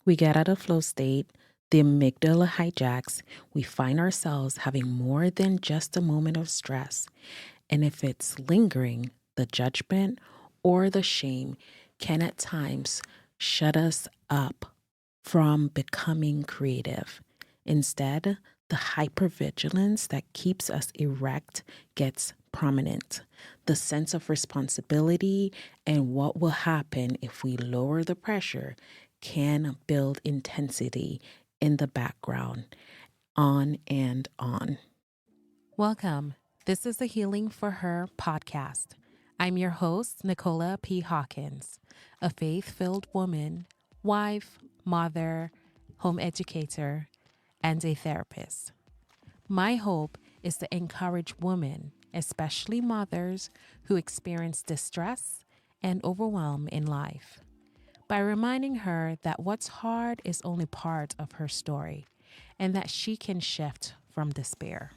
We get out of flow state, the amygdala hijacks, we find ourselves having more than just a moment of stress. And if it's lingering, the judgment or the shame can at times shut us up from becoming creative. Instead, the hypervigilance that keeps us erect gets prominent. The sense of responsibility and what will happen if we lower the pressure can build intensity in the background, on and on. Welcome. This is the Healing for Her podcast. I'm your host, Nicola P. Hawkins, a faith filled woman, wife, mother, home educator, and a therapist. My hope is to encourage women, especially mothers, who experience distress and overwhelm in life by reminding her that what's hard is only part of her story and that she can shift from despair.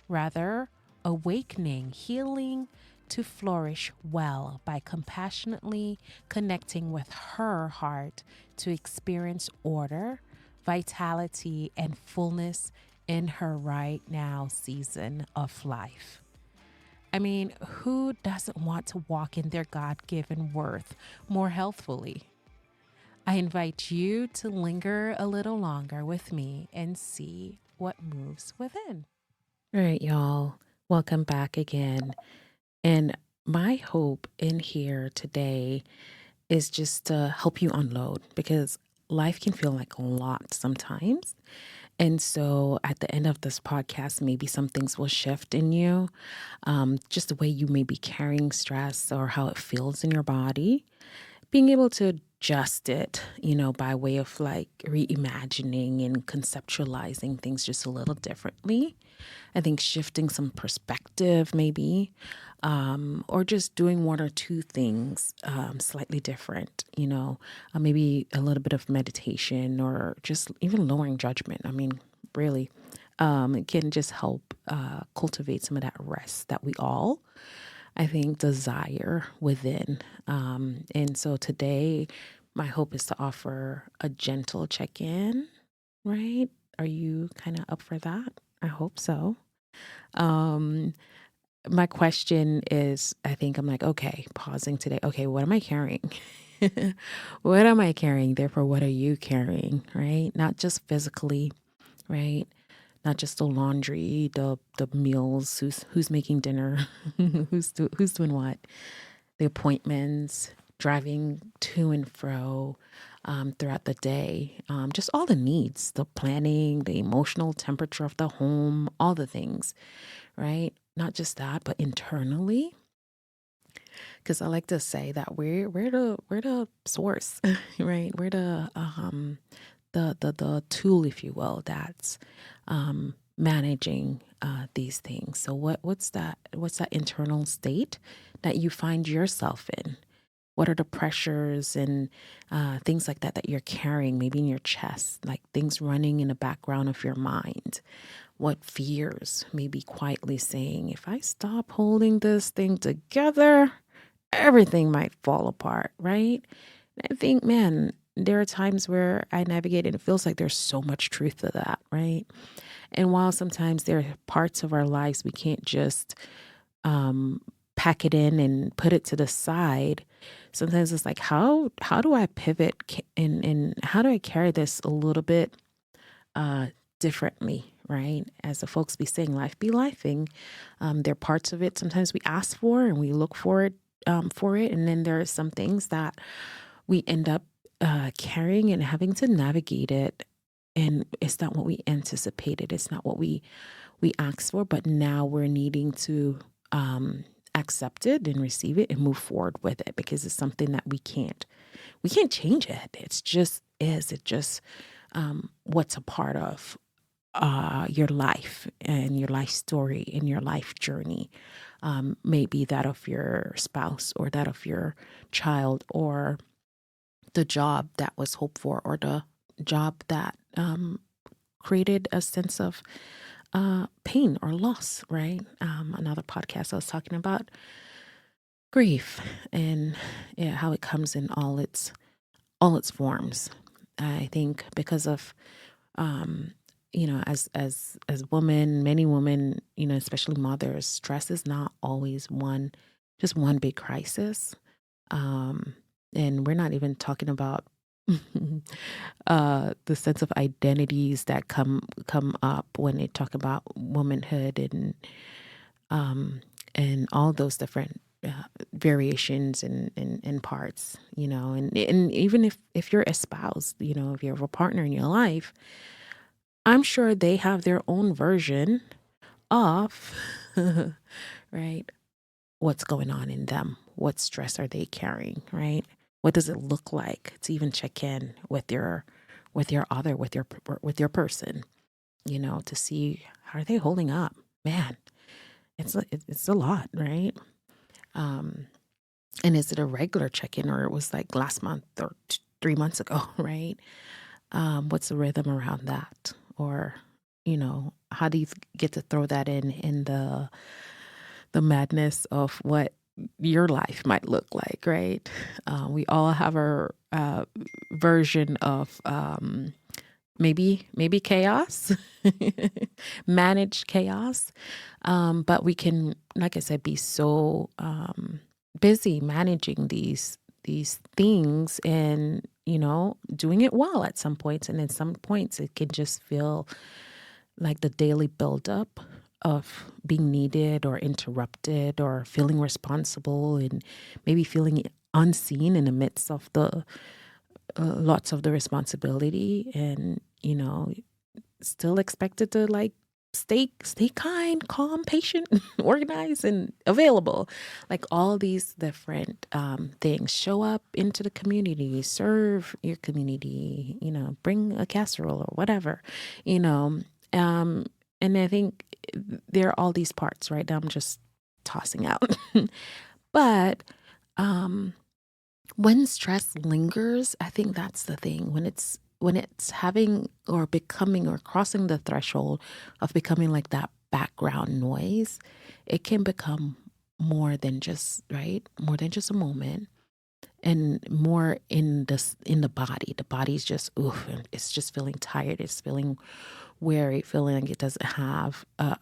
Rather, awakening, healing to flourish well by compassionately connecting with her heart to experience order, vitality, and fullness in her right now season of life. I mean, who doesn't want to walk in their God given worth more healthfully? I invite you to linger a little longer with me and see what moves within. All right, y'all. Welcome back again. And my hope in here today is just to help you unload because life can feel like a lot sometimes. And so at the end of this podcast, maybe some things will shift in you, just the way you may be carrying stress or how it feels in your body, being able to adjust it, by way of like reimagining and conceptualizing things just a little differently. I think shifting some perspective, maybe, or just doing one or two things slightly different, maybe a little bit of meditation or just even lowering judgment. I mean, really, it can just help cultivate some of that rest that we all, I think, desire within. And so today, my hope is to offer a gentle check in, right? Are you kind of up for that? I hope so. Um, my question is, I think I'm like, okay, pausing today. Okay, what am I carrying? What am I carrying? Therefore, what are you carrying? Right? Not just physically, right? Not just the laundry, the meals, who's making dinner, who's doing what, the appointments, driving to and fro throughout the day, just all the needs, the planning, the emotional temperature of the home, all the things, right? Not just that, but internally, because I like to say that we're the source, right? We're the tool, if you will, that's managing these things. So what's that internal state that you find yourself in? What are the pressures and things like that you're carrying, maybe in your chest, like things running in the background of your mind? What fears maybe quietly saying, if I stop holding this thing together, everything might fall apart, right? And I think, man, there are times where I navigate and it feels like there's so much truth to that, right? And while sometimes there are parts of our lives we can't just pack it in and put it to the side, sometimes it's like, how do I pivot and how do I carry this a little bit uh, differently, right? As the folks be saying, life be lifing. There are parts of it sometimes we ask for and we look for it, and then there are some things that we end up carrying and having to navigate it, and it's not what we anticipated. It's not what we asked for, but now we're needing to accept it and receive it and move forward with it because it's something that we can't change it. It's just is. It just what's a part of your life and your life story and your life journey. Maybe that of your spouse or that of your child or the job that was hoped for or the job that created a sense of pain or loss, right? Another podcast I was talking about grief and how it comes in all its forms. I think because of, um, as women, many women, especially mothers, stress is not always just one big crisis. Um, and we're not even talking about the sense of identities that come up when they talk about womanhood um, and all those different variations and parts, and even if you're espoused, if you have a partner in your life, I'm sure they have their own version of right, what's going on in them, what stress are they carrying, right? What does it look like to even check in with your person, to see how are they holding up. Man, it's a lot, right? Um, and is it a regular check-in, or it was like last month or 3 months ago, right? What's the rhythm around that? Or, how do you get to throw that in the madness of what your life might look like, right? We all have our version of maybe chaos, managed chaos. But we can, like I said, be so busy managing these things and doing it well at some points, and at some points it can just feel like the daily buildup of being needed or interrupted or feeling responsible and maybe feeling unseen in the midst of the lots of the responsibility, and still expected to like stay kind, calm, patient, organized, and available. Like all these different things. Show up into the community, serve your community, bring a casserole or whatever, you know. Um, and I think there are all these parts, right? That I'm just tossing out. But um, when stress lingers, I think that's the thing. When it's having or becoming or crossing the threshold of becoming like that background noise, it can become more than just, right? More than just a moment, and more in the body. The body's just oof, and it's just feeling tired. It's feeling weary, feeling like it doesn't have a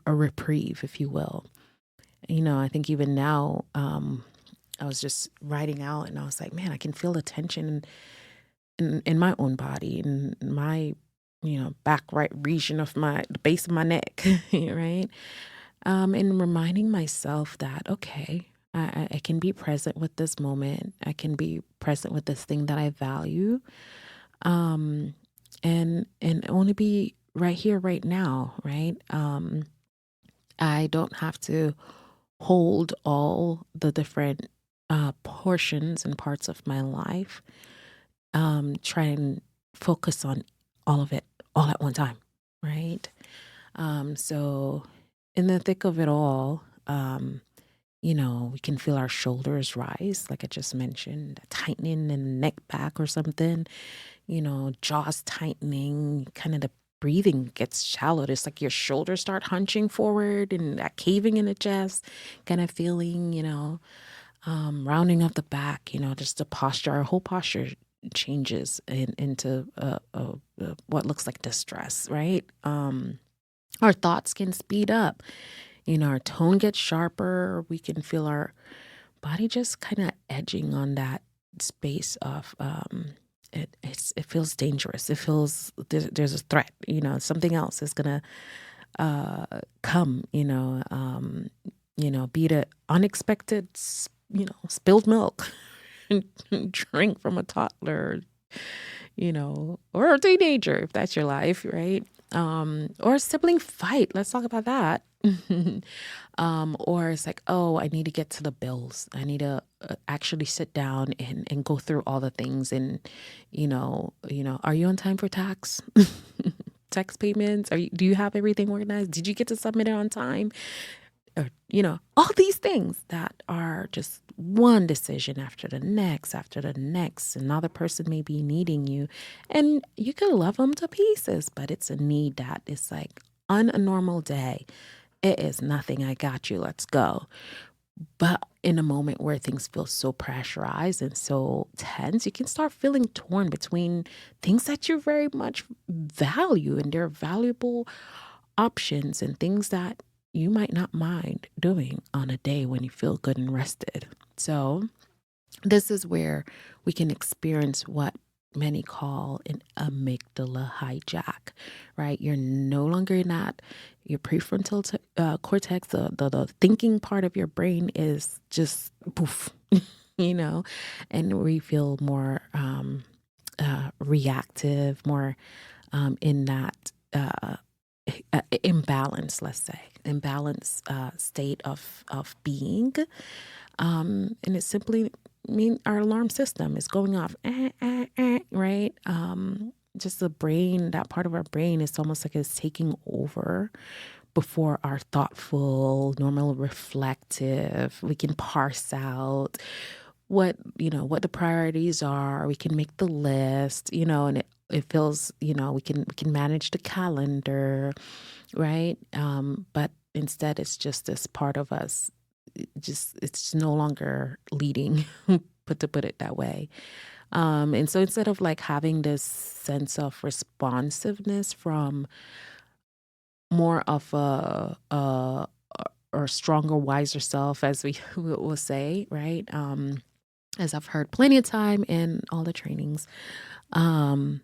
reprieve, if you will. I think even now, I was just writing out and I was like, man, I can feel the tension in my own body, in my, back right region of the base of my neck, right? And reminding myself that, okay, I can be present with this moment. I can be present with this thing that I value. Um, and only be right here, right now, right? I don't have to hold all the different portions and parts of my life. Try and focus on all of it all at one time, right? So in the thick of it all, we can feel our shoulders rise, like I just mentioned, a tightening in the neck back or something, jaws tightening, kind of the breathing gets shallow. It's like your shoulders start hunching forward and that caving in the chest kind of feeling, rounding up the back, just the posture, our whole posture changes into what looks like distress, right? Our thoughts can speed up, our tone gets sharper. We can feel our body just kind of edging on that space of it feels dangerous. It feels there's a threat. Something else is gonna come. Be it a unexpected, spilled milk, drink from a toddler, or a teenager, if that's your life, right? Or a sibling fight. Let's talk about that. Or it's like, oh, I need to get to the bills. I need to actually sit down and go through all the things. And, are you on time for tax? Tax payments? Do you have everything organized? Did you get to submit it on time? Or, all these things that are just one decision after the next. Another person may be needing you, and you could love them to pieces, but it's a need that is like on a normal day. It is nothing. I got you. Let's go. But in a moment where things feel so pressurized and so tense, you can start feeling torn between things that you very much value, and they're valuable options, and things that you might not mind doing on a day when you feel good and rested. So, this is where we can experience what many call an amygdala hijack, right? You're no longer in that. Your prefrontal cortex, the thinking part of your brain is just poof, you know, and we feel more reactive, more in that imbalance, let's say, imbalance state of being. And it simply mean our alarm system is going off, right? Just the brain, that part of our brain is almost like it's taking over before our thoughtful, normal, reflective. We can parse out what the priorities are. We can make the list, and it feels, we can manage the calendar, right? But instead it's just this part of us, it's no longer leading, to put it that way. And so instead of like having this sense of responsiveness from more of a or stronger, wiser self, as we will say, right? As I've heard plenty of time in all the trainings, um,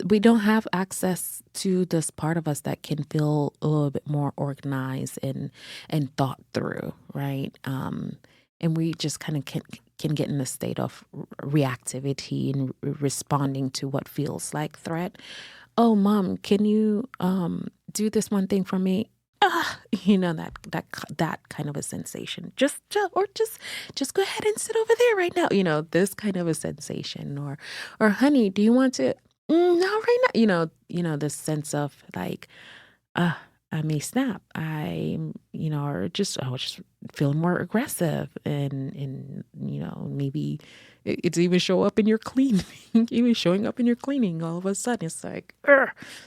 we don't have access to this part of us that can feel a little bit more organized and thought through, right? And we just kind of can get in a state of reactivity and responding to what feels like threat. Oh, mom, can you do this one thing for me? That kind of a sensation. Just go ahead and sit over there right now. This kind of a sensation. Or honey, do you want to? No, right now. This sense of like, uh, I may snap. Or just I was just feeling more aggressive, and maybe it's even show up in your cleaning, even showing up in your cleaning. All of a sudden, it's like,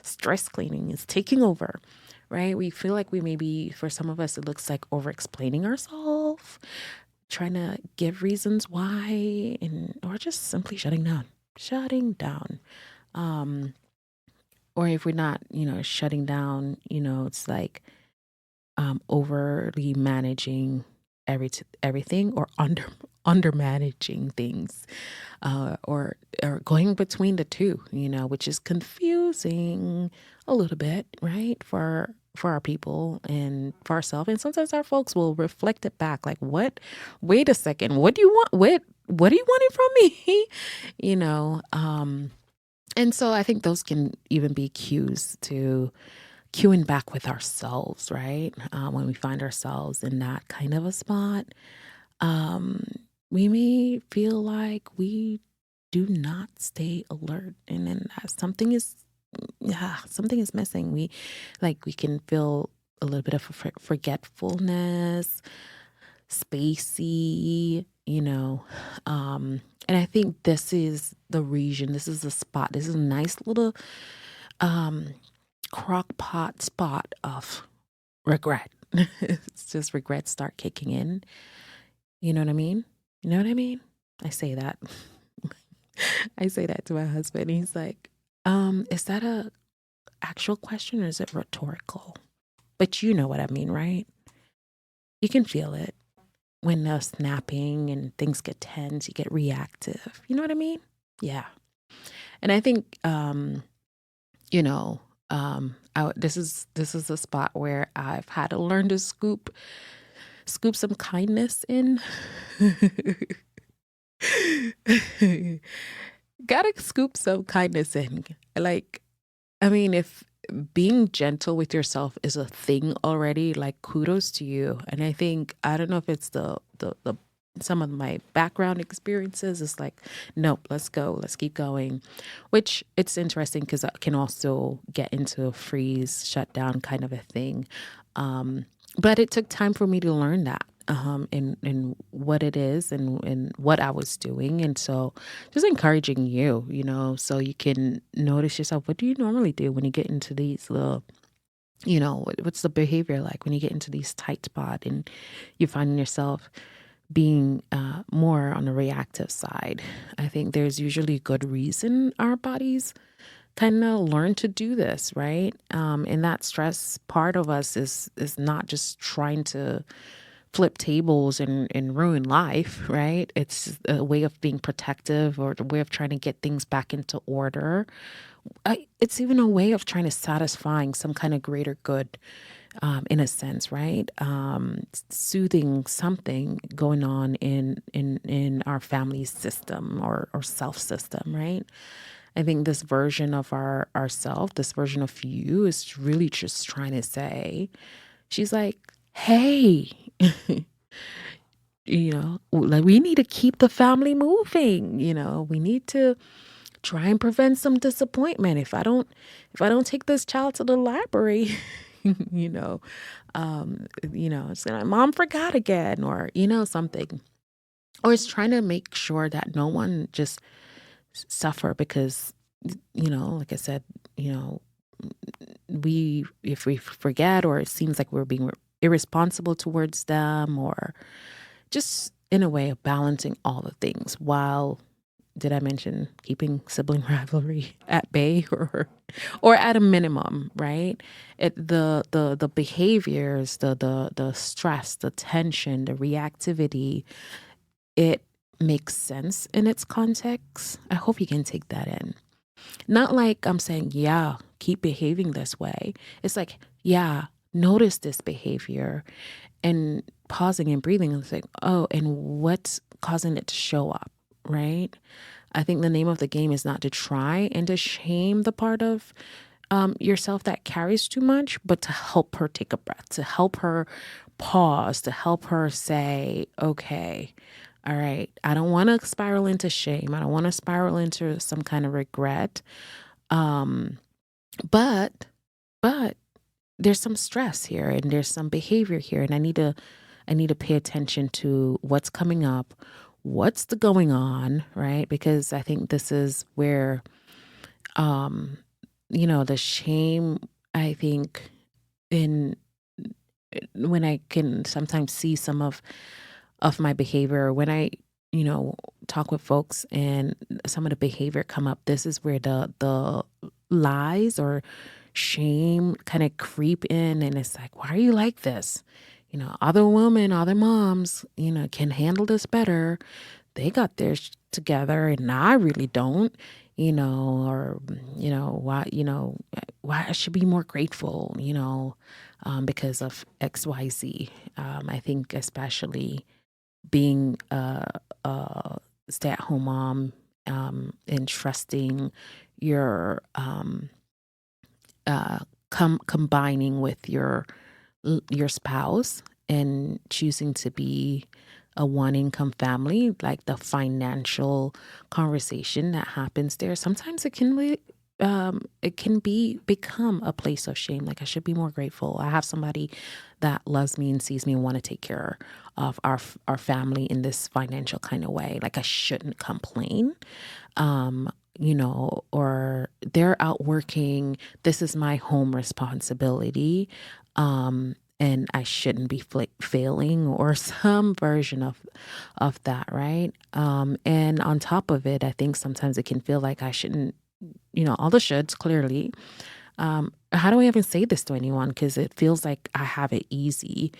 stress cleaning is taking over, right? We feel like we maybe, for some of us, it looks like over explaining ourselves, trying to give reasons why, or just simply shutting down. Um, or if we're not, shutting down, it's like overly managing everything, or under managing things, or going between the two, which is confusing a little bit, right? For our people and for ourselves, and sometimes our folks will reflect it back, like, what? Wait a second, what do you want? What are you wanting from me? you know. And so I think those can even be cues to cueing back with ourselves, right? When we find ourselves in that kind of a spot, um, we may feel like we do not stay alert, and then something is missing. We can feel a little bit of forgetfulness, spacey, and I think this is the region, this is the spot, this is a nice little um crock pot spot of regret. It's just regret start kicking in. You know what I mean? You know what I mean? I say that. I say that to my husband. He's like, is that a actual question, or is it rhetorical? But you know what I mean, right? You can feel it when the snapping and things get tense, you get reactive. You know what I mean? Yeah. And I think you know, this is a spot where I've had to learn to scoop some kindness in. Gotta scoop some kindness in. Like, I mean, if being gentle with yourself is a thing already, like, kudos to you. And I don't know if it's the some of my background experiences. It's like, nope, let's go, let's keep going. Which it's interesting because I can also get into a freeze, shut down kind of a thing. But it took time for me to learn that. In what it is, and what I was doing. And so just encouraging you, so you can notice yourself. What do you normally do when you get into these little What's the behavior like when you get into these tight spot and you find yourself being more on the reactive side? I think there's usually good reason our bodies kind of learn to do this, right? And that stress part of us is not just trying to flip tables and ruin life, right? It's a way of being protective or the way of trying to get things back into order. It's even a way of trying to satisfying some kind of greater good, in a sense, right? Soothing something going on in our family system or self system, right? I think this version of ourself, this version of you, is really just trying to say, she's like, hey, like we need to keep the family moving. We need to try and prevent some disappointment. If I don't take this child to the library, you know, it's like mom forgot again, or something. Or it's trying to make sure that no one just suffer because like I said, you know, if we forget or it seems like we're being irresponsible towards them, or just in a way of balancing all the things while, did I mention keeping sibling rivalry at bay or at a minimum, right? The behaviors, the stress, the tension, the reactivity, it makes sense in its context. I hope you can take that in. Not like I'm saying, yeah, keep behaving this way. It's like, yeah, notice this behavior and pausing and breathing and saying, oh, and what's causing it to show up, right? I think the name of the game is not to try and to shame the part of yourself that carries too much, but to help her take a breath, to help her pause, to help her say, okay, all right, I don't want to spiral into shame. I don't want to spiral into some kind of regret. Um, but, but there's some stress here and there's some behavior here, and I need to pay attention to what's coming up, what's the going on, right? Because I think this is where um the shame, I think, in when I can sometimes see some of my behavior, when I you know talk with folks and some of the behavior come up, this is where the lies or shame kind of creep in, and it's like, why are you like this? Other women, other moms, can handle this better. They got theirs together and I really don't, or, why I should be more grateful, because of XYZ. I think especially being a stay-at-home mom, and trusting your combining with your spouse and choosing to be a one income family, like the financial conversation that happens there, sometimes it can become a place of shame. Like, I should be more grateful. I have somebody that loves me and sees me and want to take care of our family in this financial kind of way. Like, I shouldn't complain. Or they're out working. This is my home responsibility. And I shouldn't be failing, or some version of that, right? And on top of it, I think sometimes it can feel like I shouldn't, all the shoulds, clearly. How do I even say this to anyone? Because it feels like I have it easy,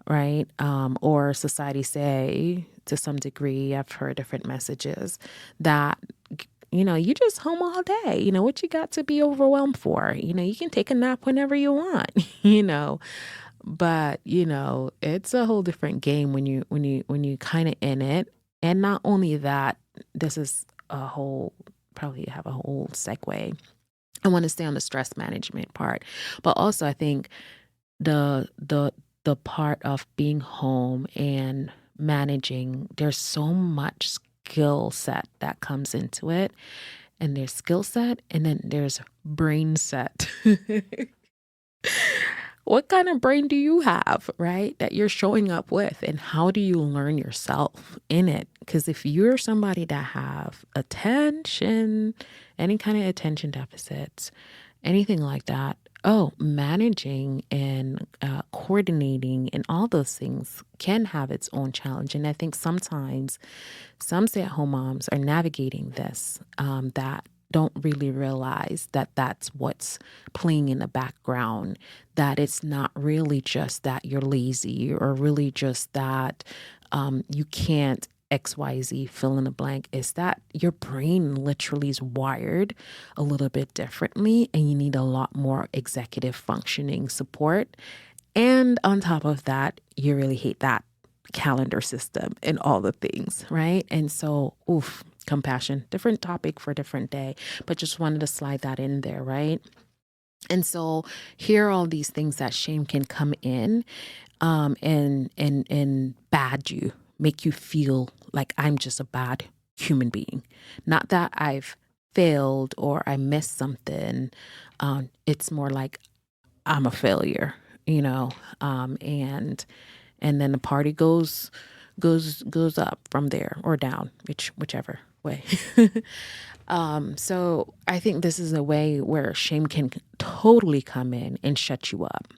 right? Or society say, to some degree, I've heard different messages that, you just home all day. What you got to be overwhelmed for? You can take a nap whenever you want, But, it's a whole different game when you kind of in it. And not only that, this is probably have a whole segue. I want to stay on the stress management part, but also I think the part of being home and managing, there's so much skill set that comes into it. And there's skill set and then there's brain set. What kind of brain do you have, right? That you're showing up with, and how do you learn yourself in it? Because if you're somebody that have attention, any kind of attention deficits, anything like that, Oh, managing and coordinating and all those things can have its own challenge. And I think sometimes some stay at home moms are navigating this that don't really realize that that's what's playing in the background, that it's not really just that you're lazy or really just that you can't XYZ fill in the blank. Is that your brain literally is wired a little bit differently and you need a lot more executive functioning support. And on top of that, you really hate that calendar system and all the things, right? And so, oof, compassion, different topic for a different day, but just wanted to slide that in there, right? And so here are all these things that shame can come in and bad you, make you feel like I'm just a bad human being. Not that I've failed or I missed something. It's more like I'm a failure, you know, and then the party goes up from there or down, whichever way. So I think this is a way where shame can totally come in and shut you up.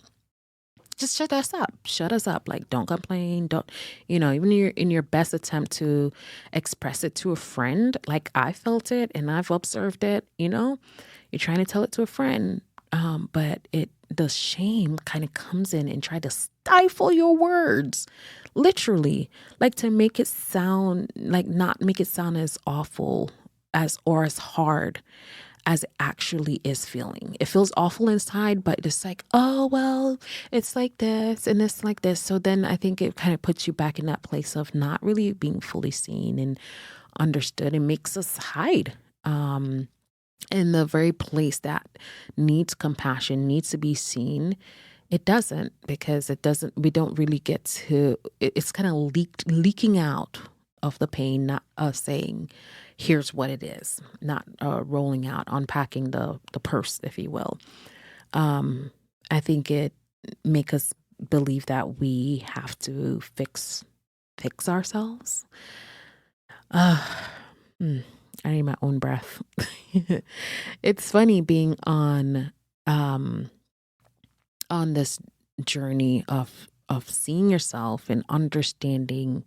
Just shut us up. Shut us up. Like, don't complain. Don't, even in your best attempt to express it to a friend, like I felt it and I've observed it, you're trying to tell it to a friend. But the shame kind of comes in and try to stifle your words, literally, like to make it sound like not make it sound as awful or as hard as it actually is feeling. It feels awful inside, but it's like, oh, well, it's like this and it's like this. So then I think it kind of puts you back in that place of not really being fully seen and understood and makes us hide. In the very place that needs compassion, needs to be seen, it doesn't because we don't really get to, it's kind of leaking out of the pain, not us saying, here's what it is, not rolling out, unpacking the purse, if you will. I think it make us believe that we have to fix ourselves. Uh, I need my own breath. It's funny being um on this journey of seeing yourself and understanding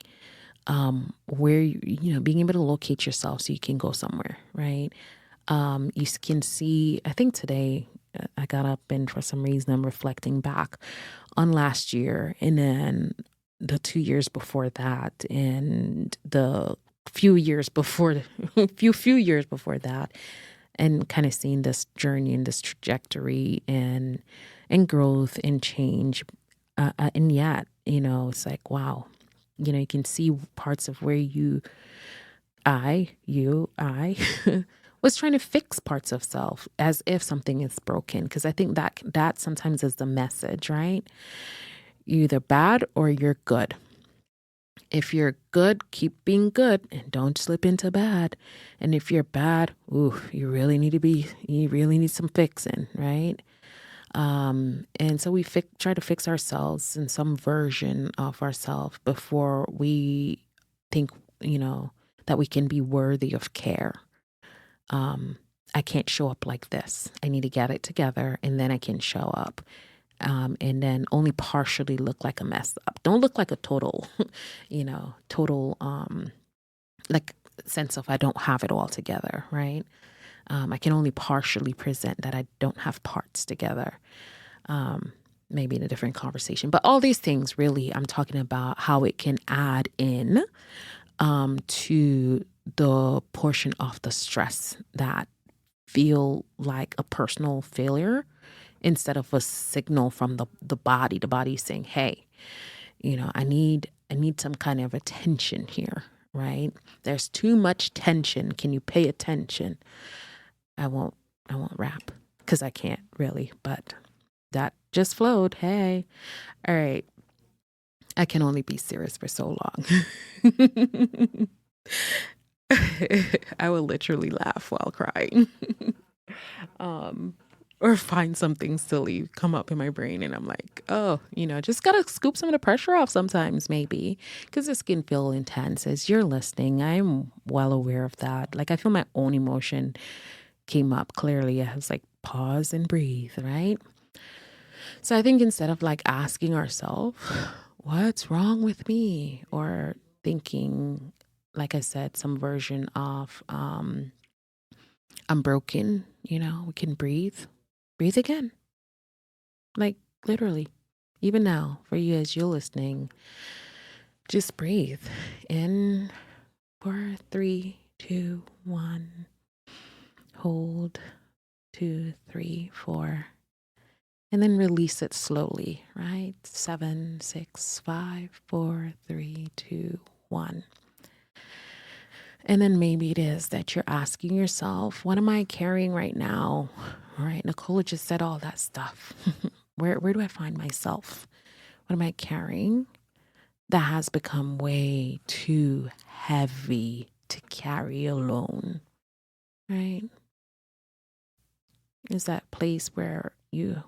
where being able to locate yourself so you can go somewhere, right? Can see, I think today I got up and for some reason I'm reflecting back on last year and then the 2 years before that and the few years before few years before that, and kind of seeing this journey and this trajectory and growth and change. And yet, it's like, wow, you can see parts of where I was trying to fix parts of self as if something is broken. Cause I think that sometimes is the message, right? You're either bad or you're good. If you're good, keep being good and don't slip into bad. And if you're bad, you really need some fixing, right? And so we try to fix ourselves in some version of ourselves before we think, that we can be worthy of care. Um, I can't show up like this. I need to get it together and then I can show up. And then only partially look like a mess up. Don't look like a total, total, like sense of I don't have it all together, right? I can only partially present that I don't have parts together. Maybe in a different conversation, but all these things really, I'm talking about how it can add in to the portion of the stress that feel like a personal failure instead of a signal from the body. The body saying, hey, I need some kind of attention here, right? There's too much tension. Can you pay attention? I won't rap because I can't really, but that just flowed. Hey, all right. I can only be serious for so long. I will literally laugh while crying. um, or find something silly come up in my brain and I'm like, oh, just gotta scoop some of the pressure off sometimes maybe because this can feel intense as you're listening. I'm well aware of that. Like I feel my own emotion came up clearly. I was like, pause and breathe, right? So I think instead of like asking ourselves, what's wrong with me? Or thinking, like I said, some version of, I'm broken, we can breathe. Breathe again. Like literally. Even now, for you as you're listening, just breathe. In for 3, 2, 1. Hold 2, 3, 4. And then release it slowly, right? 7, 6, 5, 4, 3, 2, 1. And then maybe it is that you're asking yourself, what am I carrying right now? Right? Nicola just said all that stuff. Where do I find myself? What am I carrying that has become way too heavy to carry alone? Right? Is that place where you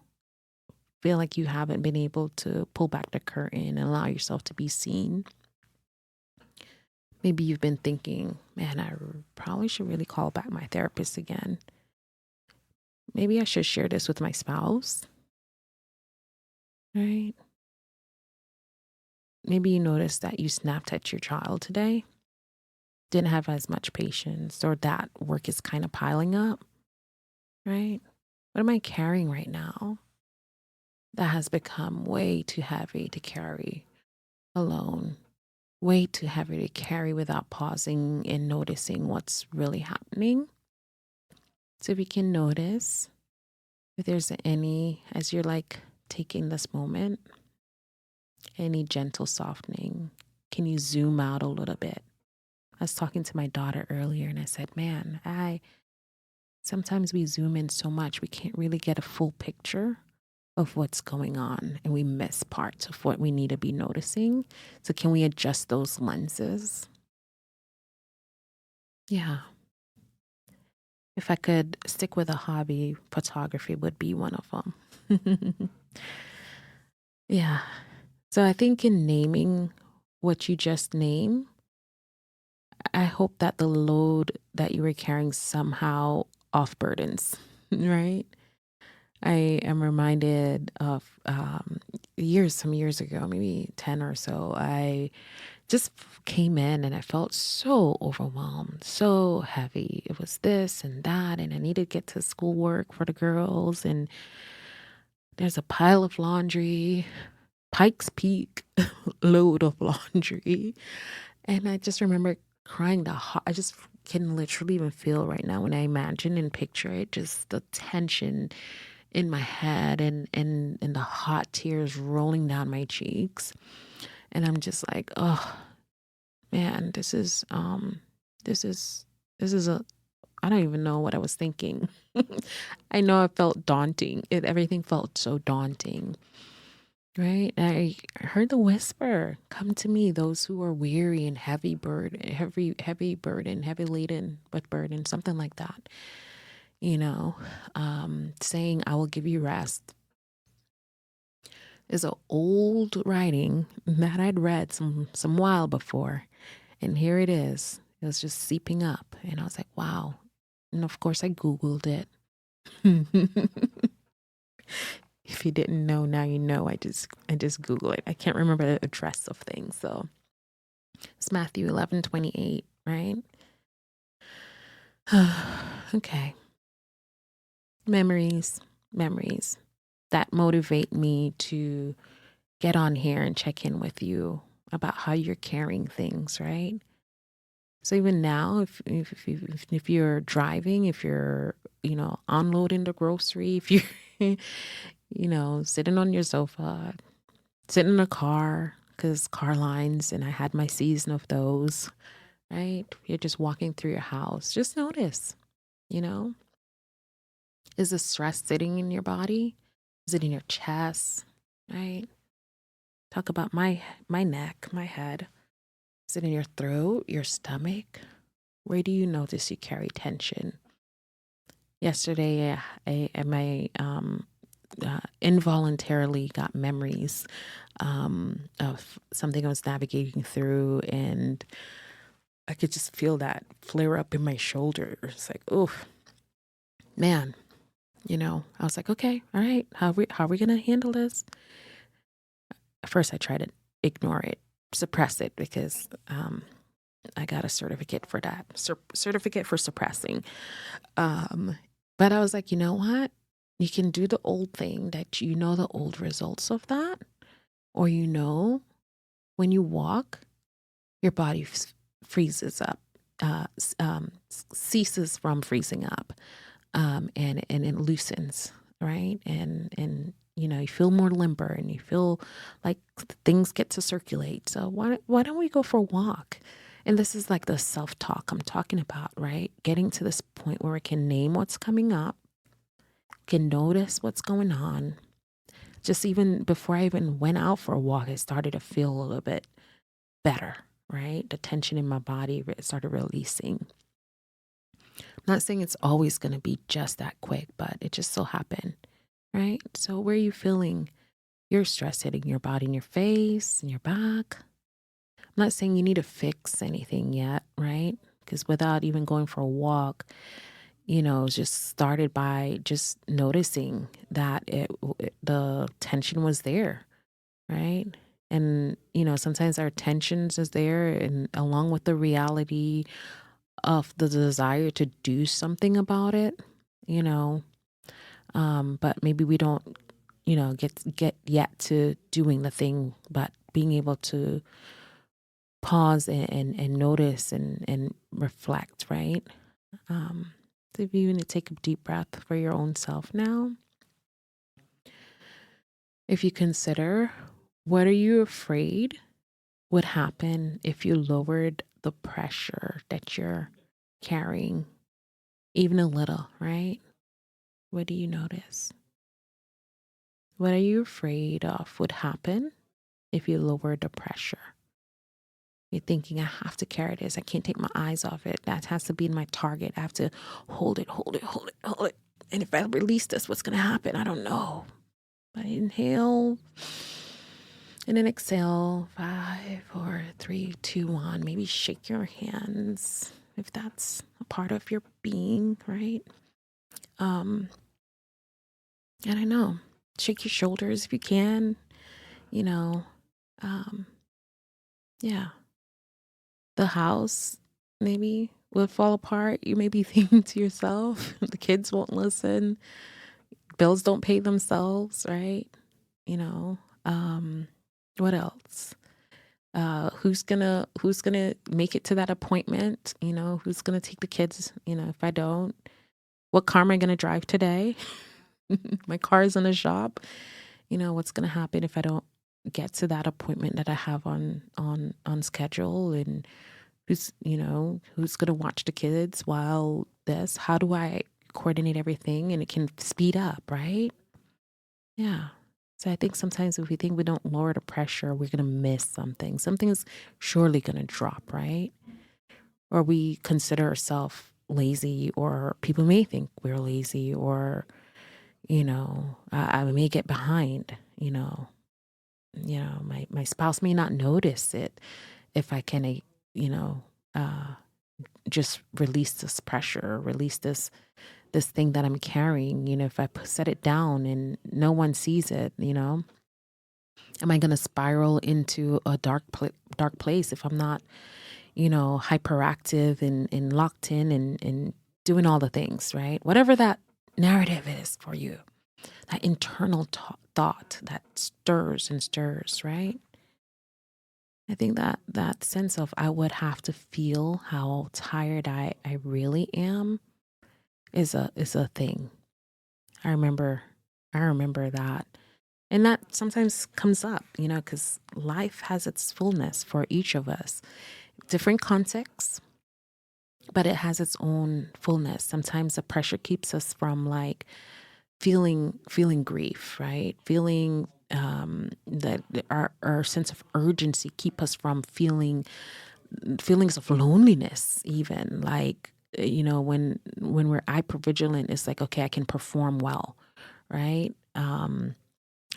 feel like you haven't been able to pull back the curtain and allow yourself to be seen? Maybe you've been thinking, man, I probably should really call back my therapist again. Maybe I should share this with my spouse, right? Maybe you noticed that you snapped at your child today, didn't have as much patience, or that work is kind of piling up, right? What am I carrying right now that has become way too heavy to carry alone? Way too heavy to carry without pausing and noticing what's really happening. So if you can notice, if there's any, as you're like taking this moment, any gentle softening, can you zoom out a little bit? I was talking to my daughter earlier and I said, man, sometimes we zoom in so much, we can't really get a full picture of what's going on and we miss parts of what we need to be noticing. So can we adjust those lenses? Yeah. If I could stick with a hobby, photography would be one of them. Yeah. So I think in naming what you just named, I hope that the load that you were carrying somehow off burdens, right? I am reminded of some years ago, maybe 10 or so, I just came in and I felt so overwhelmed, so heavy. It was this and that, and I needed to get to schoolwork for the girls, and there's a pile of laundry, Pikes Peak load of laundry. And I just remember crying I just can literally even feel right now when I imagine and picture it, just the tension in my head and the hot tears rolling down my cheeks. And I'm just like, oh man, this is this is a I don't even know what I was thinking. I know it felt daunting. Everything felt so daunting. Right? I heard the whisper, come to me, those who are weary and heavy burden, heavy laden, but burden, something like that, you know, saying, I will give you rest is an old writing that I'd read some while before. And here it is. It was just seeping up. And I was like, wow. And of course I Googled it. If you didn't know, now you know. I just Google it. I can't remember the address of things. So it's Matthew 11:28, right? Okay. Memories that motivate me to get on here and check in with you about how you're carrying things, right? So even now, if you're driving, if you're unloading the grocery, if you're sitting on your sofa, sitting in a car, because car lines, and I had my season of those, right? You're just walking through your house. Just notice, you know, is the stress sitting in your body? Is it in your chest? Right? Talk about my neck, my head. Is it in your throat, your stomach? Where do you notice you carry tension? Yesterday, I involuntarily got memories of something I was navigating through, and I could just feel that flare up in my shoulder. It's like, oh man, I was like, okay, all right, how are we gonna handle this? At first, I tried to ignore it, suppress it, because I got a certificate for that, certificate for suppressing. Um, but I was like, you know what? You can do the old thing that the old results of that, or when you walk, your body freezes up, ceases from freezing up, and it loosens, right? And you feel more limber, and you feel like things get to circulate. So why don't we go for a walk? And this is like the self-talk I'm talking about, right? Getting to this point where I can name what's coming up, can notice what's going on. Just even before I even went out for a walk, I started to feel a little bit better, right? The tension in my body started releasing. I'm not saying it's always going to be just that quick, but it just so happened, right? So where are you feeling your stress hitting your body, in your face, in your back? I'm not saying you need to fix anything yet, right? Because without even going for a walk, just started by just noticing that the tension was there, right? And sometimes our tensions is there, and along with the reality of the desire to do something about it, you know. But maybe we don't, get yet to doing the thing, but being able to pause and notice and reflect, right? Um, so if you need to take a deep breath for your own self now, if you consider, what are you afraid would happen if you lowered the pressure that you're carrying even a little, right? What do you notice? What are you afraid of would happen if you lowered the pressure? You're thinking, I have to carry this. I can't take my eyes off it. That has to be my target. I have to hold it, hold it, hold it, hold it. And if I release this, what's going to happen? I don't know. But inhale and then exhale. 5, 4, 3, 2, 1. Maybe shake your hands if that's a part of your being, right? Um, and I know, shake your shoulders if you can, you know. Um, yeah, the house maybe will fall apart. You may be thinking to yourself, the kids won't listen, bills don't pay themselves, right? You know, um, what else? Who's gonna make it to that appointment? Who's gonna take the kids? If I don't, what car am I gonna drive today? My car is in the shop. What's gonna happen if I don't get to that appointment that I have on schedule? And who's going to watch the kids while this? How do I coordinate everything? And it can speed up, right? Yeah. So I think sometimes if we think we don't lower the pressure, we're going to miss something. Something's surely going to drop, right? Or we consider ourselves lazy, or people may think we're lazy, or, I may get behind, my spouse may not notice it if I can, uh, just release this pressure, release this thing that I'm carrying. If I set it down and no one sees it, am I going to spiral into a dark place if I'm not, hyperactive and locked in and doing all the things, right? Whatever that narrative is for you, that internal thought that stirs and stirs, right? I think that sense of I would have to feel how tired I really am is a thing. I remember I remember that. And that sometimes comes up, because life has its fullness for each of us. Different contexts, but it has its own fullness. Sometimes the pressure keeps us from like feeling grief, right? Feeling that our sense of urgency keep us from feeling feelings of loneliness, even like when we're hypervigilant, it's like, okay, I can perform well, right?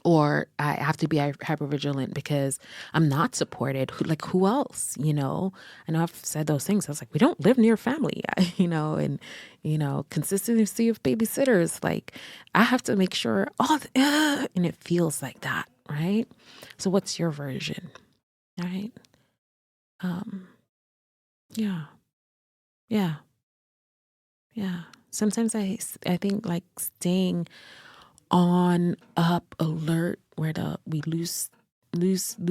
or I have to be hypervigilant because I'm not supported. Who else? I know I've said those things. I was like, we don't live near family, and consistency of babysitters. Like, I have to make sure and it feels like that, right? So, what's your version, right? Um, yeah, yeah, yeah. Sometimes I think like staying on up alert where we lose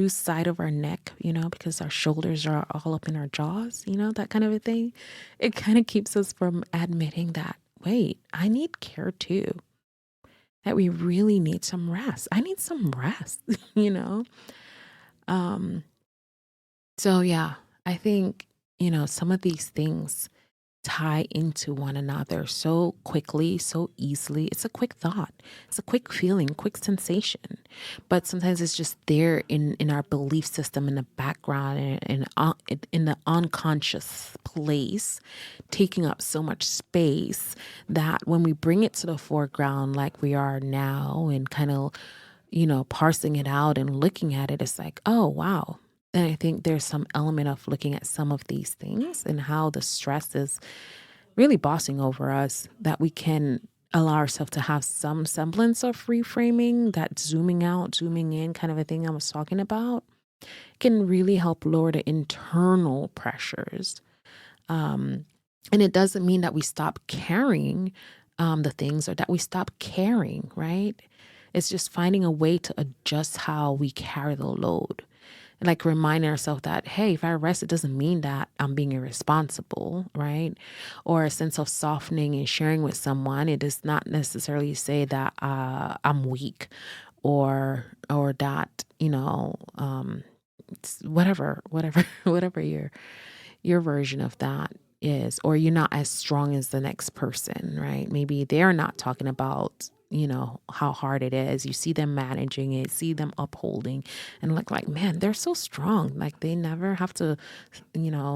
sight of our neck, because our shoulders are all up in our jaws, that kind of a thing. It kind of keeps us from admitting that, wait, I need care too, that we really need some rest. I need some rest. you know um so yeah, I think some of these things tie into one another so quickly, so easily. It's a quick thought, it's a quick feeling, quick sensation. But sometimes it's just there in our belief system, in the background, in the unconscious place, taking up so much space that when we bring it to the foreground, like we are now, and kind of, parsing it out and looking at it, it's like, oh, wow. And I think there's some element of looking at some of these things and how the stress is really bossing over us, that we can allow ourselves to have some semblance of reframing, that zooming out, zooming in kind of a thing I was talking about, can really help lower the internal pressures. Um, and it doesn't mean that we stop carrying the things, or that we stop caring, right? It's just finding a way to adjust how we carry the load. Like reminding ourselves that, hey, if I rest, it doesn't mean that I'm being irresponsible, right? Or a sense of softening and sharing with someone. It does not necessarily say that I'm weak, or that, whatever, whatever your version of that is, or you're not as strong as the next person, right? Maybe they're not talking about, how hard it is. You see them managing it, see them upholding, and like, man, they're so strong. Like they never have to,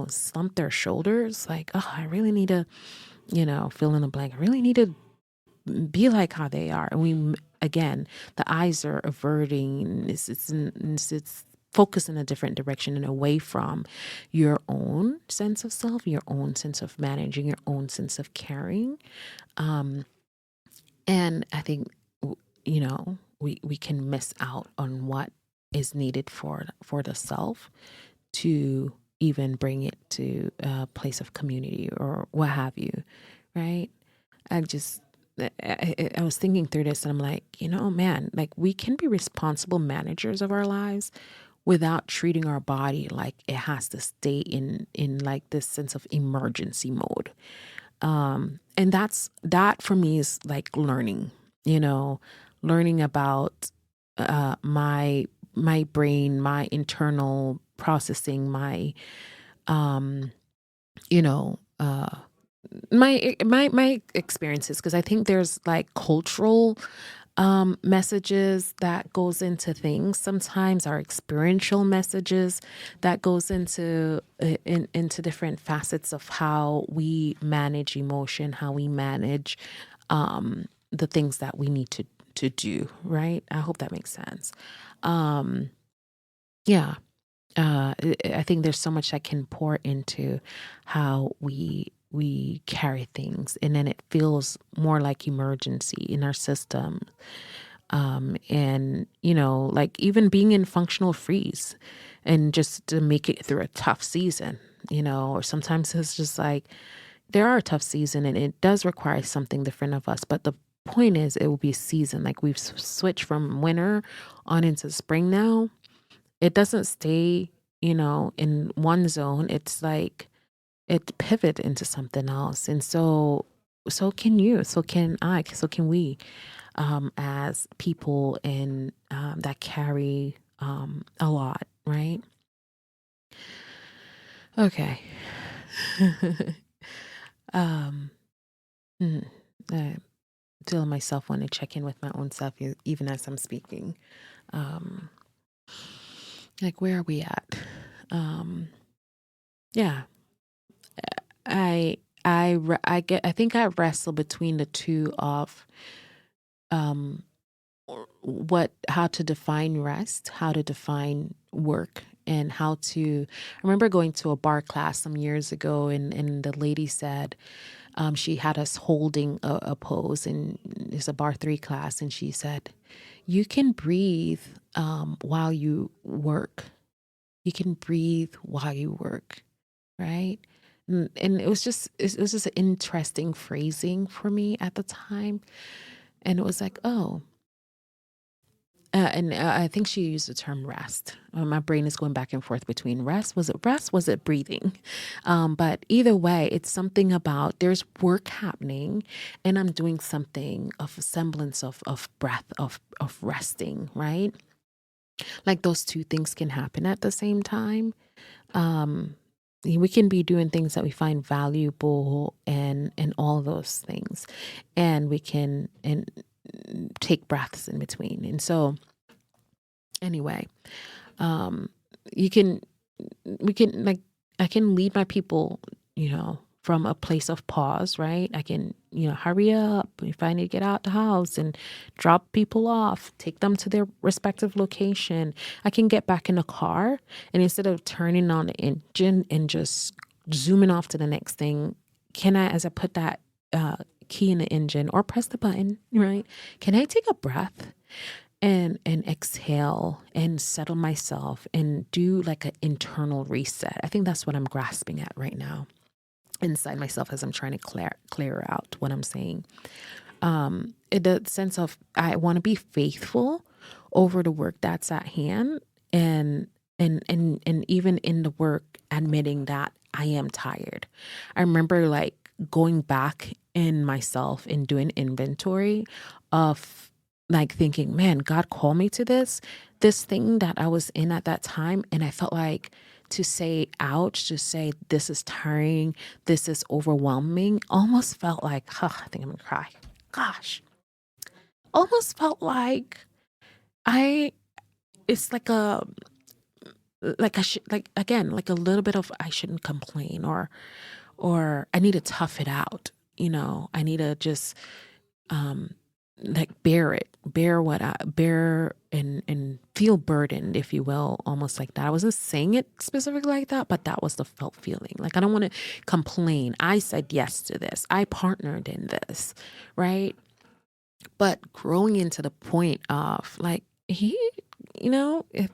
slump their shoulders. Like, oh, I really need to, fill in the blank. I really need to be like how they are. And again, the eyes are averting. It's focused in a different direction and away from your own sense of self, your own sense of managing, your own sense of caring. Um, and I think, we can miss out on what is needed for the self to even bring it to a place of community or what have you, right? I just, I was thinking through this, and I'm like, man, like we can be responsible managers of our lives without treating our body like it has to stay in like this sense of emergency mode. And that for me is like you know, learning about my brain, my internal processing, my um, you know, my experiences, because I think there's like cultural messages that goes into things, sometimes our experiential messages that goes into different facets of how we manage emotion, how we manage the things that we need to do, right? I hope that makes sense. um yeah. I think there's so much that can pour into how we carry things, and then it feels more like emergency in our system. And like even being in functional freeze, and just to make it through a tough season, or sometimes it's just like there are a tough season, and it does require something different of us. But the point is, it will be a season. Like we've switched from winter on into spring now. It doesn't stay, in one zone. It's like it pivot into something else. And so can you, so can I, so can we, as people in that carry a lot, right? Okay. um mm, I feel myself want to check in with my own self, even as I'm speaking. Um like, where are we at? Um yeah. I I think I wrestle between the two of um how to define rest, how to define work, and how to. I remember going to a bar class some years ago, and the lady said, she had us holding a pose, and it's a bar 3 class, and she said, "You can breathe while you work. You can breathe while you work." Right. And it was just an interesting phrasing for me at the time. And it was like, oh, and I think she used the term rest. My brain is going back and forth between rest. Was it rest? Was it breathing? But either way, it's something about there's work happening, and I'm doing something of a semblance of breath, of resting, right? Like those two things can happen at the same time. Um, we can be doing things that we find valuable and all those things, and we can and take breaths in between. And so anyway, um, you can we can like I can lead my people, from a place of pause, right? I can, hurry up if I need to get out the house and drop people off, take them to their respective location. I can get back in the car, and instead of turning on the engine and just zooming off to the next thing, can I, as I put that key in the engine or press the button, right? Can I take a breath and exhale and settle myself and do like an internal reset? I think that's what I'm grasping at right now inside myself as I'm trying to clear out what I'm saying. In the sense of I want to be faithful over the work that's at hand, and and even in the work admitting that I am tired. I remember like going back in myself and doing inventory of like thinking, man, God called me to this thing that I was in at that time, and I felt like to say ouch, to say this is tiring, this is overwhelming, almost felt like, I think I'm gonna cry. Gosh, almost felt like I, it's like I should, like, again, like a little bit of I shouldn't complain, or I need to tough it out. I need to just, um, like bear what I bear, and feel burdened, if you will, almost like that. I wasn't saying it specifically like that, but that was the felt feeling. Like I don't want to complain. I said yes to this. I partnered in this, right? But growing into the point of like if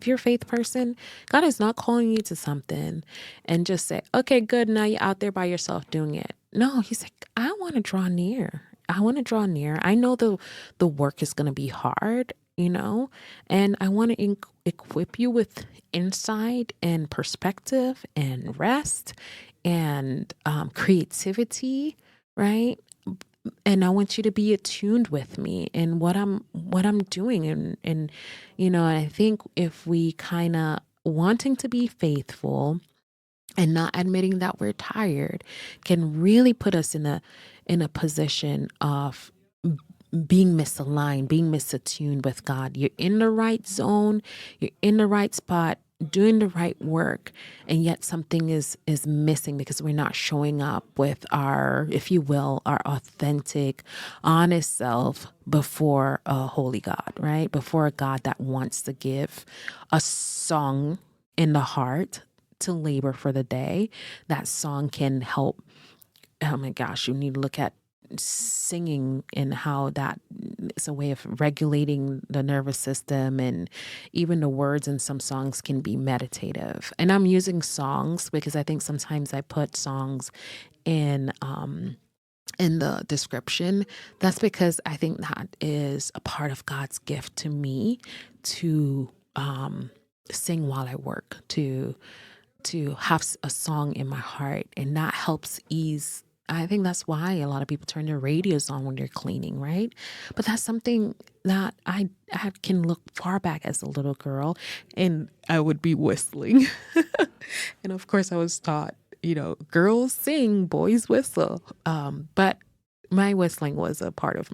you're a faith person, God is not calling you to something and just say, okay, good, now you're out there by yourself doing it. No, he's like, I want to draw near. I want to draw near. I know the work is going to be hard, and I want to equip you with insight and perspective and rest and creativity, right? And I want you to be attuned with me and what I'm doing, and I think if we kind of wanting to be faithful and not admitting that we're tired can really put us in a position of being misaligned, being misattuned with God. You're in the right zone, you're in the right spot, doing the right work, and yet something is missing because we're not showing up with our, if you will, our authentic, honest self before a holy God, right? Before a God that wants to give a song in the heart to labor for the day. That song can help. Oh my gosh, you need to look at singing and how that is a way of regulating the nervous system, and even the words in some songs can be meditative. And I'm using songs because I think sometimes I put songs in the description. That's because I think that is a part of God's gift to me to sing while I work, to have a song in my heart, and that helps ease. I think that's why a lot of people turn their radios on when they're cleaning, right? But that's something that I can look far back as a little girl, and I would be whistling. And of course, I was taught, girls sing, boys whistle. But my whistling was a part of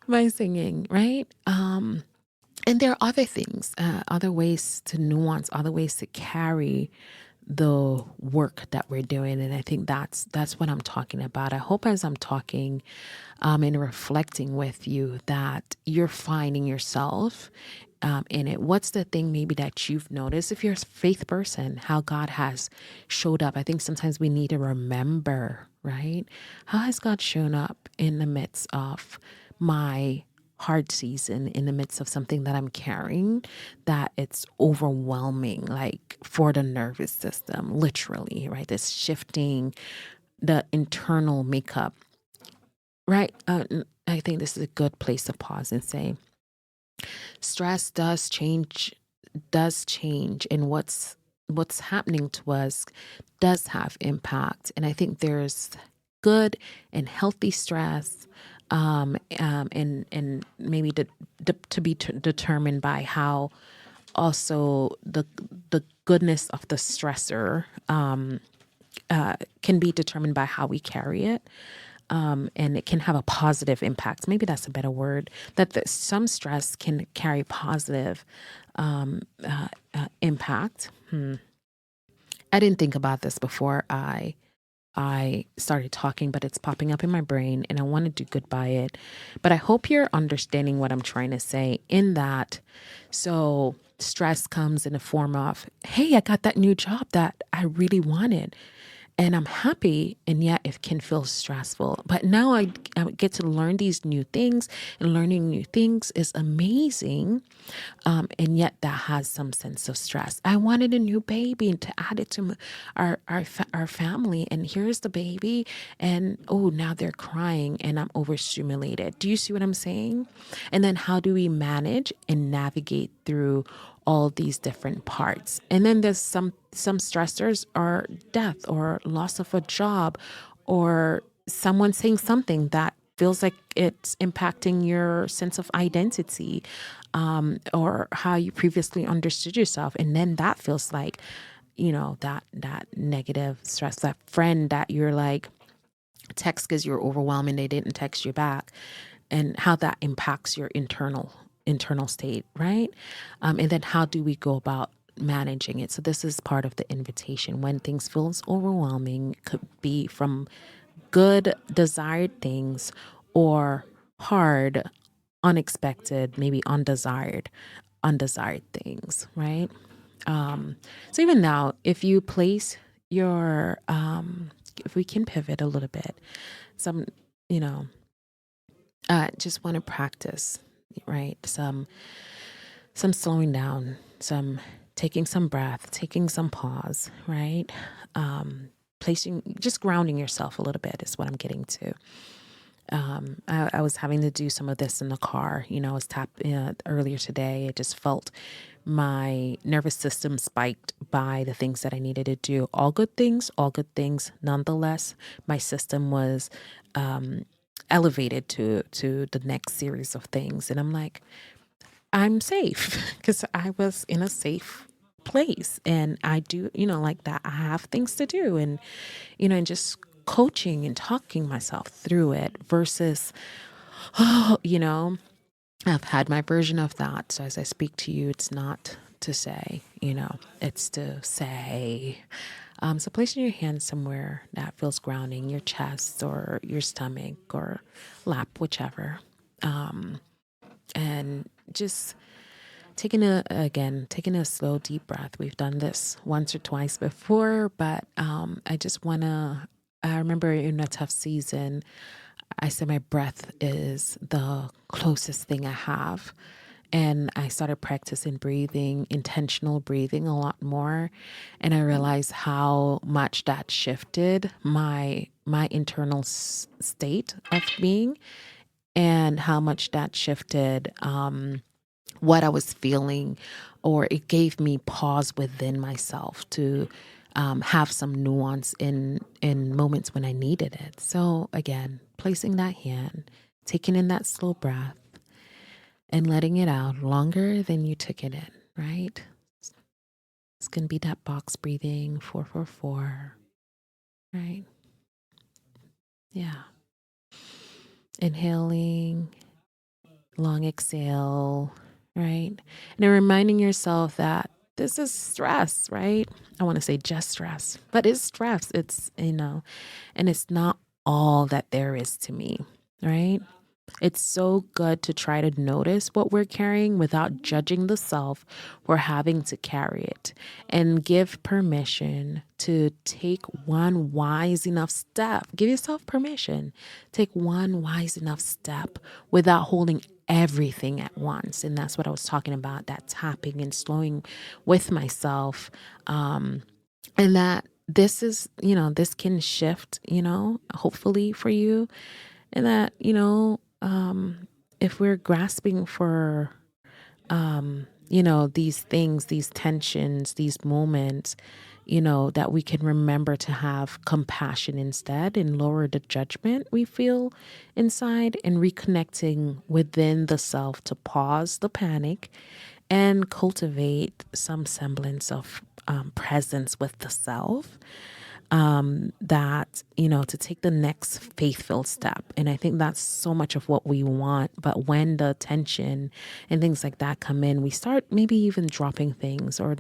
my singing, right? And there are other things, other ways to nuance, other ways to carry the work that we're doing. And I think that's what I'm talking about. I hope as I'm talking and reflecting with you that you're finding yourself in it. What's the thing maybe that you've noticed if you're a faith person, how God has showed up? I think sometimes we need to remember, right? How has God shown up in the midst of my hard season, in the midst of something that I'm carrying, that it's overwhelming, like for the nervous system, literally, right? This shifting the internal makeup, right? I think this is a good place to pause and say, stress does change, and what's happening to us does have impact. And I think there's good and healthy stress, and maybe to be determined by how also the goodness of the stressor can be determined by how we carry it. And it can have a positive impact. Maybe that's a better word. Some stress can carry positive impact. I didn't think about this before I started talking, but it's popping up in my brain, and I want to do good by it. But I hope you're understanding what I'm trying to say in that. So stress comes in the form of, hey, I got that new job that I really wanted, and I'm happy, and yet it can feel stressful. But now I get to learn these new things, and learning new things is amazing. And yet that has some sense of stress. I wanted a new baby and to add it to our family, and here's the baby, and oh, now they're crying, and I'm overstimulated. Do you see what I'm saying? And then how do we manage and navigate through all these different parts? And then there's some stressors are death or loss of a job, or someone saying something that feels like it's impacting your sense of identity, or how you previously understood yourself. And then that feels like, that negative stress, that friend that you're like, text because you're overwhelmed and they didn't text you back, and how that impacts your internal state, right? And then how do we go about managing it? So this is part of the invitation. When things feels overwhelming, it could be from good desired things, or hard, unexpected, maybe undesired things, right? So even now, if you place your if we can pivot a little bit, some, you know just want to practice, right? Some slowing down, some taking some breath, taking some pause, right? Placing, just grounding yourself a little bit is what I'm getting to. I was having to do some of this in the car. I was earlier today. I just felt my nervous system spiked by the things that I needed to do. All good things, all good things. Nonetheless, my system was elevated to the next series of things. And I'm like, I'm safe because I was in a safe place, and I do, like that. I have things to do, and just coaching and talking myself through it versus, oh, I've had my version of that. So as I speak to you, it's not to say, it's to say. So placing your hand somewhere that feels grounding, your chest or your stomach or lap, whichever. And just taking a slow, deep breath. We've done this once or twice before, but I remember in a tough season, I said my breath is the closest thing I have. And I started practicing breathing, intentional breathing a lot more. And I realized how much that shifted my internal state of being, and how much that shifted what I was feeling, or it gave me pause within myself to have some nuance in moments when I needed it. So again, placing that hand, taking in that slow breath, and letting it out longer than you took it in, right? It's going to be that box breathing, 444, right? Yeah. Inhaling, long exhale, right? And then reminding yourself that this is stress, right? I want to say just stress, but it's stress. It's, and it's not all that there is to me, right? It's so good to try to notice what we're carrying without judging the self for having to carry it, and give permission to take one wise enough step. Give yourself permission. Take one wise enough step without holding everything at once. And that's what I was talking about, that tapping and slowing with myself. And that this is, this can shift, hopefully for you. And that, if we're grasping for, these things, these tensions, these moments, that we can remember to have compassion instead and lower the judgment we feel inside, and reconnecting within the self to pause the panic and cultivate some semblance of presence with the self, that, to take the next faith-filled step. And I think that's so much of what we want. But when the tension and things like that come in, we start maybe even dropping things, or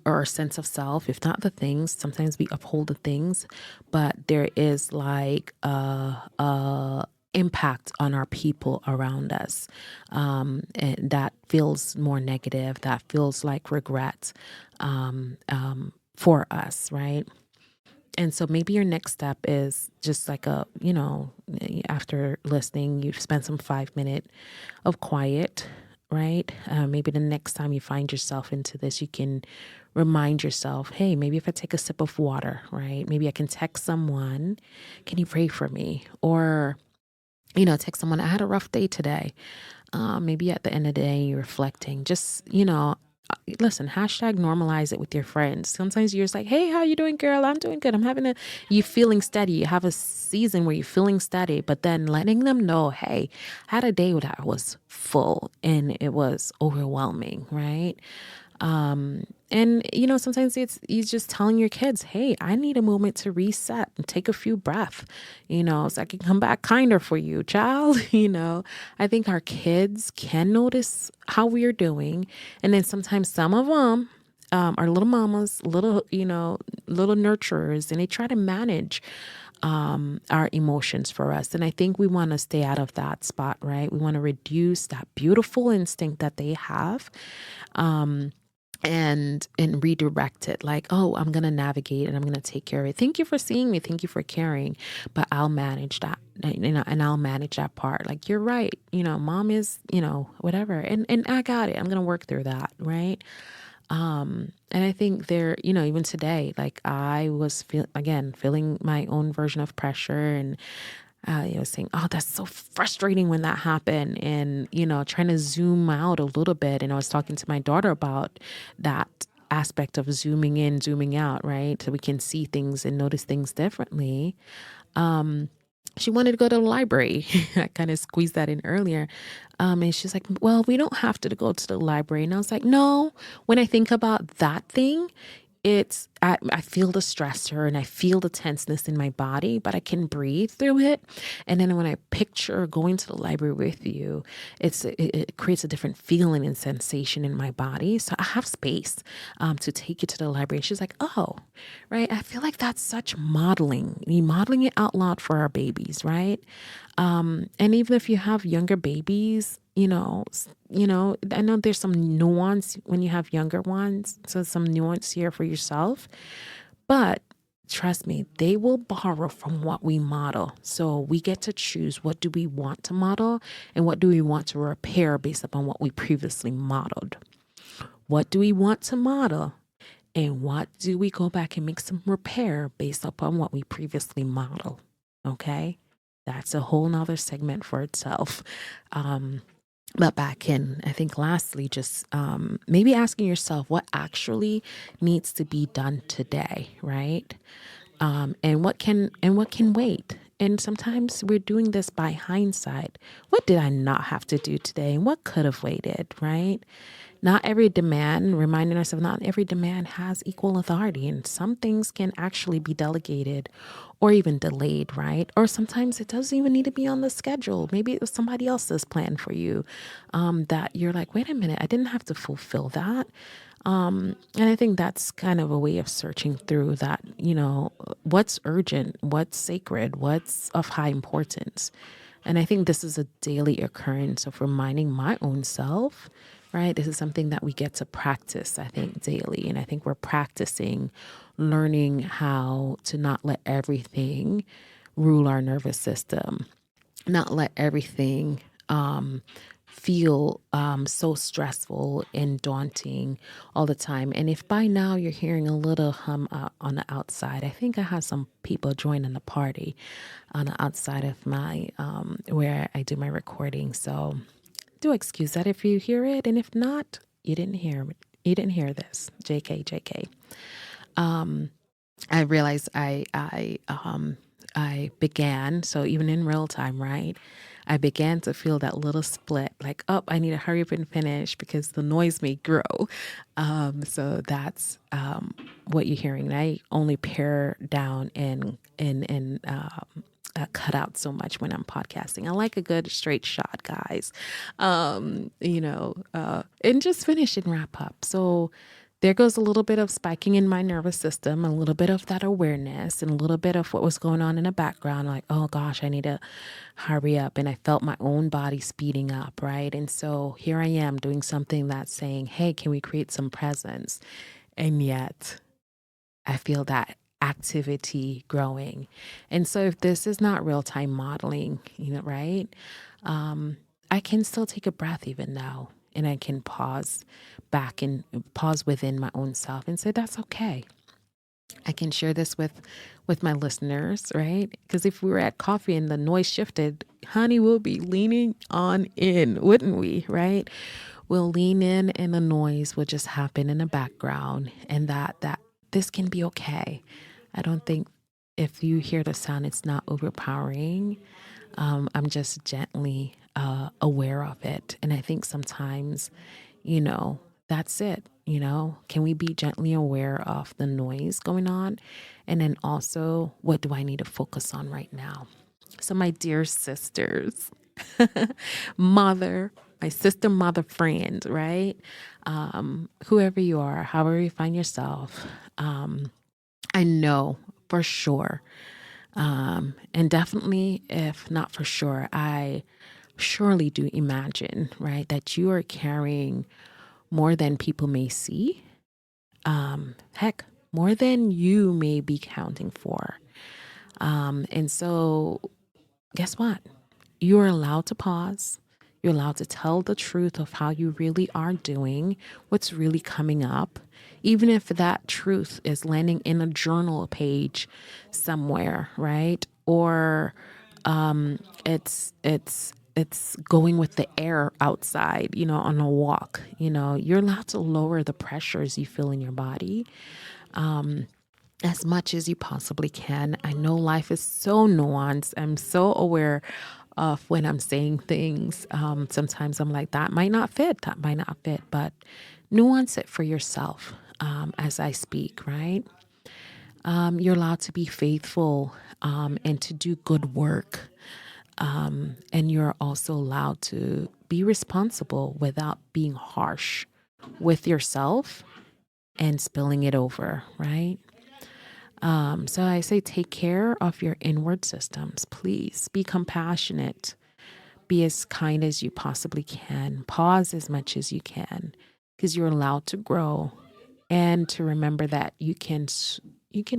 a sense of self, if not the things. Sometimes we uphold the things, but there is like a impact on our people around us, and that feels more negative, that feels like regret, for us, right? And so maybe your next step is just like after listening, you've spent some 5 minute of quiet, right? Maybe the next time you find yourself into this, you can remind yourself, hey, maybe if I take a sip of water, right? Maybe I can text someone, can you pray for me? Or, text someone, I had a rough day today. Maybe at the end of the day, you're reflecting, just, listen, hashtag normalize it with your friends. Sometimes you're just like, hey, how you doing, girl? I'm doing good. You feeling steady. You have a season where you're feeling steady, but then letting them know, hey, I had a day that was full and it was overwhelming, right? And sometimes it's just telling your kids, hey, I need a moment to reset and take a few breaths, so I can come back kinder for you, child. I think our kids can notice how we are doing. And then sometimes some of them, are little mamas, little nurturers, and they try to manage our emotions for us. And I think we want to stay out of that spot, right? We want to reduce that beautiful instinct that they have. And redirect it, like, oh, I'm gonna navigate and I'm gonna take care of it. Thank you for seeing me, thank you for caring, but I'll manage that, and I'll manage that part. Like, you're right, mom is, whatever, and I got it. I'm gonna work through that, right? And I think there, even today, like I was feeling my own version of pressure, and was saying, oh, that's so frustrating when that happened. And, trying to zoom out a little bit. And I was talking to my daughter about that aspect of zooming in, zooming out, right? So we can see things and notice things differently. She wanted to go to the library. I kind of squeezed that in earlier. And she's like, well, we don't have to go to the library. And I was like, no, when I think about that thing, I feel the stressor and I feel the tenseness in my body, but I can breathe through it. And then when I picture going to the library with you, it creates a different feeling and sensation in my body. So I have space to take you to the library. And she's like, oh, right. I feel like that's such modeling. We modeling it out loud for our babies, right? And even if you have younger babies, I know there's some nuance when you have younger ones. So some nuance here for yourself, but trust me, they will borrow from what we model. So we get to choose, what do we want to model and what do we want to repair based upon what we previously modeled. What do we want to model and what do we go back and make some repair based upon what we previously modeled? Okay. That's a whole nother segment for itself. But back in, I think lastly, just maybe asking yourself what actually needs to be done today, right? And what can wait. And sometimes we're doing this by hindsight. What did I not have to do today? And what could have waited, right? not every demand, reminding ourselves not every demand has equal authority, and some things can actually be delegated or even delayed, right? Or sometimes it doesn't even need to be on the schedule. Maybe it was somebody else's plan for you, that you're like, wait a minute, I didn't have to fulfill that. And I think that's kind of a way of searching through that, what's urgent, what's sacred, what's of high importance. And I think this is a daily occurrence of reminding my own self, right? This is something that we get to practice, I think, daily. And I think we're practicing learning how to not let everything rule our nervous system, not let everything feel so stressful and daunting all the time. And if by now you're hearing a little hum on the outside, I think I have some people joining the party on the outside of my where I do my recording. So do excuse that if you hear it, and if not, you didn't hear it. You didn't hear this. JK, JK. I realized I began, so even in real time, right? I began to feel that little split, like, oh, I need to hurry up and finish because the noise may grow. So that's what you're hearing. I only pare down and cut out so much when I'm podcasting. I like a good straight shot, guys. And just finish and wrap up. So there goes a little bit of spiking in my nervous system, a little bit of that awareness, and a little bit of what was going on in the background. Like, oh gosh, I need to hurry up. And I felt my own body speeding up, right? And so here I am doing something that's saying, hey, can we create some presence? And yet I feel that activity growing. And so if this is not real time modeling, right? I can still take a breath even now, and I can pause back and pause within my own self and say, that's okay. I can share this with my listeners, right? Because if we were at coffee and the noise shifted, honey, we'll be leaning on in, wouldn't we? Right? We'll lean in, and the noise will just happen in the background, and that this can be okay. I don't think if you hear the sound, it's not overpowering. I'm just gently aware of it, and I think sometimes, you know, that's it. Can we be gently aware of the noise going on? And then also, what do I need to focus on right now? So, my dear sisters, mother, my sister, mother, friend, right? Whoever you are, however you find yourself, I know for sure. And definitely, if not for sure, I surely do imagine, right, that you are carrying more than people may see. Heck, more than you may be counting for. And so, guess what? You are allowed to pause. You're allowed to tell the truth of how you really are doing, what's really coming up, even if that truth is landing in a journal page somewhere, right? Or it's going with the air outside, on a walk. You're allowed to lower the pressures you feel in your body as much as you possibly can. I know life is so nuanced. I'm so aware of when I'm saying things. Sometimes I'm like, that might not fit, but nuance it for yourself as I speak, right? You're allowed to be faithful and to do good work. And you're also allowed to be responsible without being harsh with yourself and spilling it over, right? So I say take care of your inward systems. Please be compassionate. Be as kind as you possibly can. Pause as much as you can because you're allowed to grow, and to remember that you can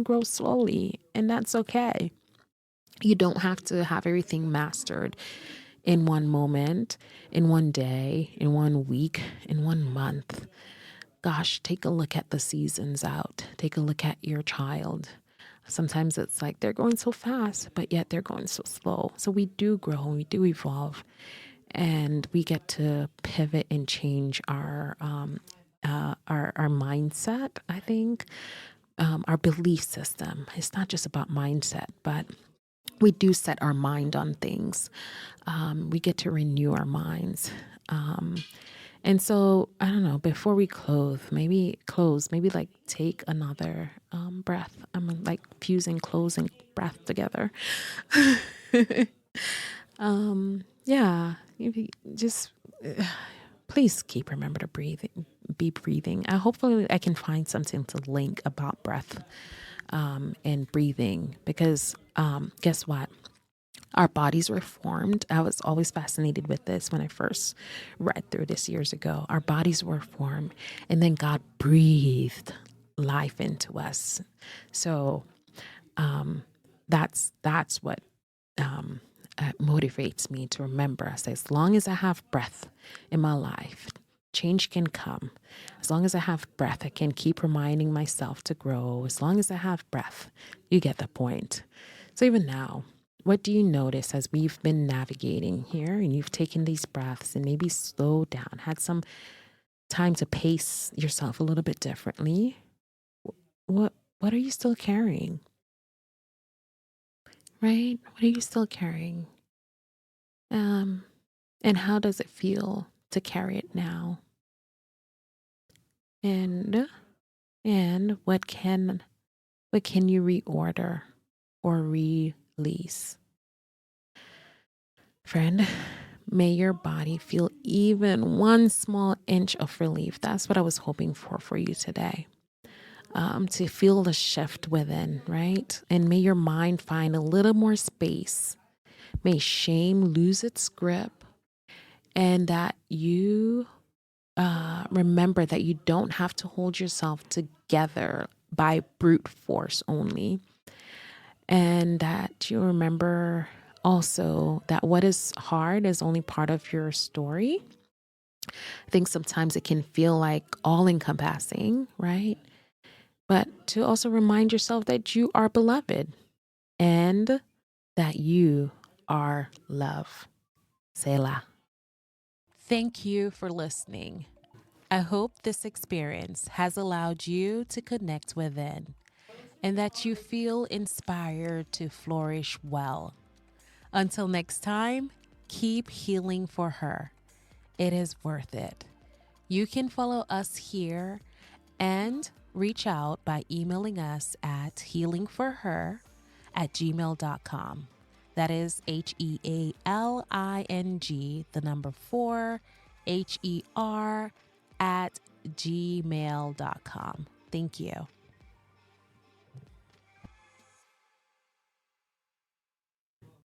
grow slowly, and that's okay. You don't have to have everything mastered in one moment, in one day, in one week, in one month. Gosh, take a look at the seasons out. Take a look at your child. Sometimes it's like they're going so fast, but yet they're going so slow. So we do grow and we do evolve, and we get to pivot and change our mindset. I think our belief system. It's not just about mindset, but we do set our mind on things. We get to renew our minds. And so, I don't know, before we maybe like take another breath. I'm like fusing close and breath together. Yeah, just please keep remember to be breathing. Hopefully I can find something to link about breath and breathing because guess what? Our bodies were formed. I was always fascinated with this when I first read through this years ago. Our bodies were formed, and then God breathed life into us. So that's what motivates me to remember. I say, as long as I have breath in my life, change can come. As long as I have breath, I can keep reminding myself to grow. As long as I have breath, you get the point. So even now, what do you notice as we've been navigating here and you've taken these breaths and maybe slowed down, had some time to pace yourself a little bit differently? What are you still carrying? Right? What are you still carrying? Um, and how does it feel to carry it now? And what can you reorder or release? Friend, may your body feel even one small inch of relief. That's what I was hoping for you today. To feel the shift within, right? And may your mind find a little more space. May shame lose its grip, and that you remember that you don't have to hold yourself together by brute force only. And that you remember also that what is hard is only part of your story. I think sometimes it can feel like all encompassing, right? But to also remind yourself that you are beloved and that you are love. Selah. Thank you for listening. I hope this experience has allowed you to connect within and that you feel inspired to flourish well. Until next time, keep healing for her. It is worth it. You can follow us here and reach out by emailing us at healingforher@gmail.com. That is HEALING, the number 4, HER at gmail.com. Thank you.